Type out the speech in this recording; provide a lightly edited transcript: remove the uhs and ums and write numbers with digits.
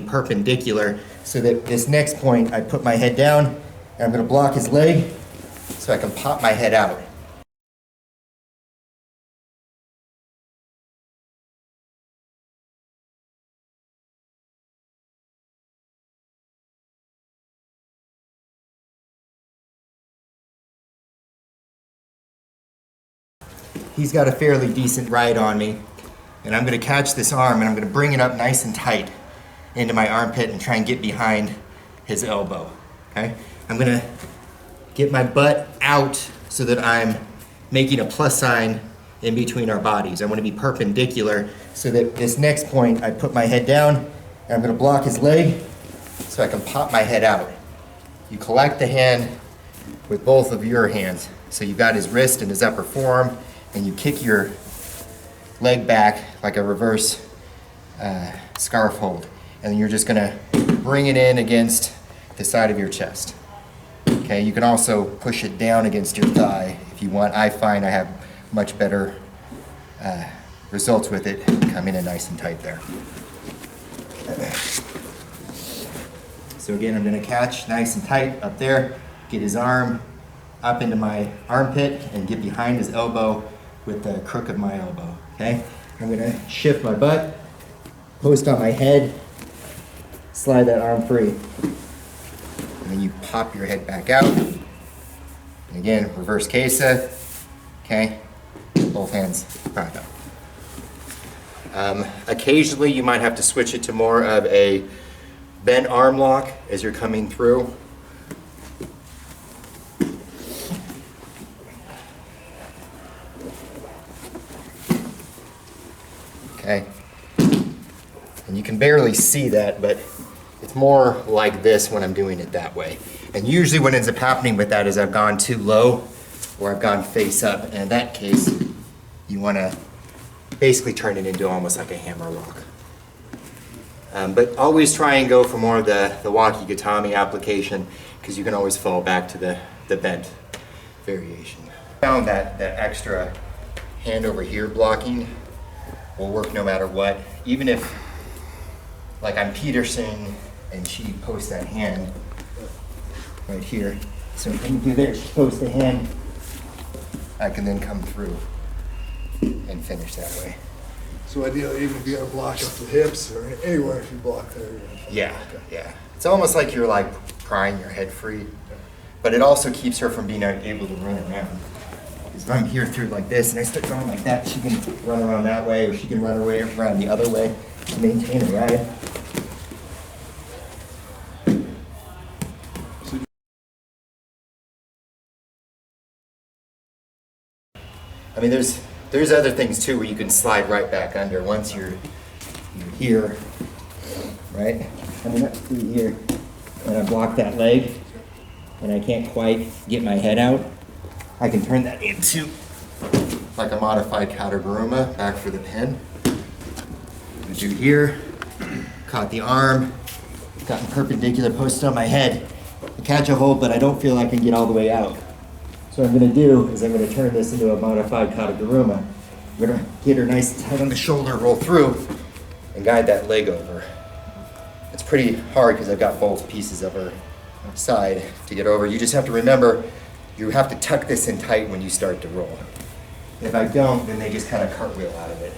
be perpendicular so that this next point, I put my head down and I'm gonna block his leg so I can pop my head out. He's got a fairly decent ride on me, and I'm gonna catch this arm and I'm gonna bring it up nice and tight into my armpit and try and get behind his elbow, okay? I'm gonna get my butt out so that I'm making a plus sign in between our bodies. I wanna be perpendicular so that this next point, I put my head down and I'm gonna block his leg so I can pop my head out. You collect the hand with both of your hands. So you've got his wrist and his upper forearm, and you kick your leg back like a reverse scarf hold. And then you're just gonna bring it in against the side of your chest. Okay, you can also push it down against your thigh if you want. I find I have much better results with it coming in nice and tight there. So again, I'm gonna catch nice and tight up there, get his arm up into my armpit and get behind his elbow with the crook of my elbow, okay? I'm gonna shift my butt, post on my head, slide that arm free. And then you pop your head back out. And again, reverse kesa, okay? Both hands back up. Occasionally you might have to switch it to more of a bent arm lock as you're coming through. Okay, and you can barely see that, but it's more like this when I'm doing it that way. And usually what ends up happening with that is I've gone too low or I've gone face up. And in that case, you want to basically turn it into almost like a hammer lock. But always try and go for more of the wakigatami application, because you can always fall back to the bent variation. I found that extra hand over here blocking will work no matter what. Even if, like, I'm Peterson and she posts that hand right here. So when you do this, she posts the hand, I can then come through and finish that way. So ideally, even if you got to block up the hips or anywhere, if you block there, you're gonna Yeah, yeah. It's almost like you're like prying your head free, but it also keeps her from being able to run around. If I'm here through like this and I start going like that, she can run around that way, or she can run away around the other way to maintain a ride. I mean, there's other things too where you can slide right back under once you're here, right? I mean, that's through here, and I block that leg, and I can't quite get my head out. I can turn that into like a modified Kateguruma, back for the pin. I do here, caught the arm, gotten perpendicular, posted on my head. I catch a hold, but I don't feel I can get all the way out. So what I'm gonna do is I'm gonna turn this into a modified Kateguruma. I'm gonna get her nice and tight on the shoulder, roll through, and guide that leg over. It's pretty hard because I've got both pieces of her side to get over. You just have to remember, you have to tuck this in tight when you start to roll. If I don't, then they just kind of cartwheel out of it.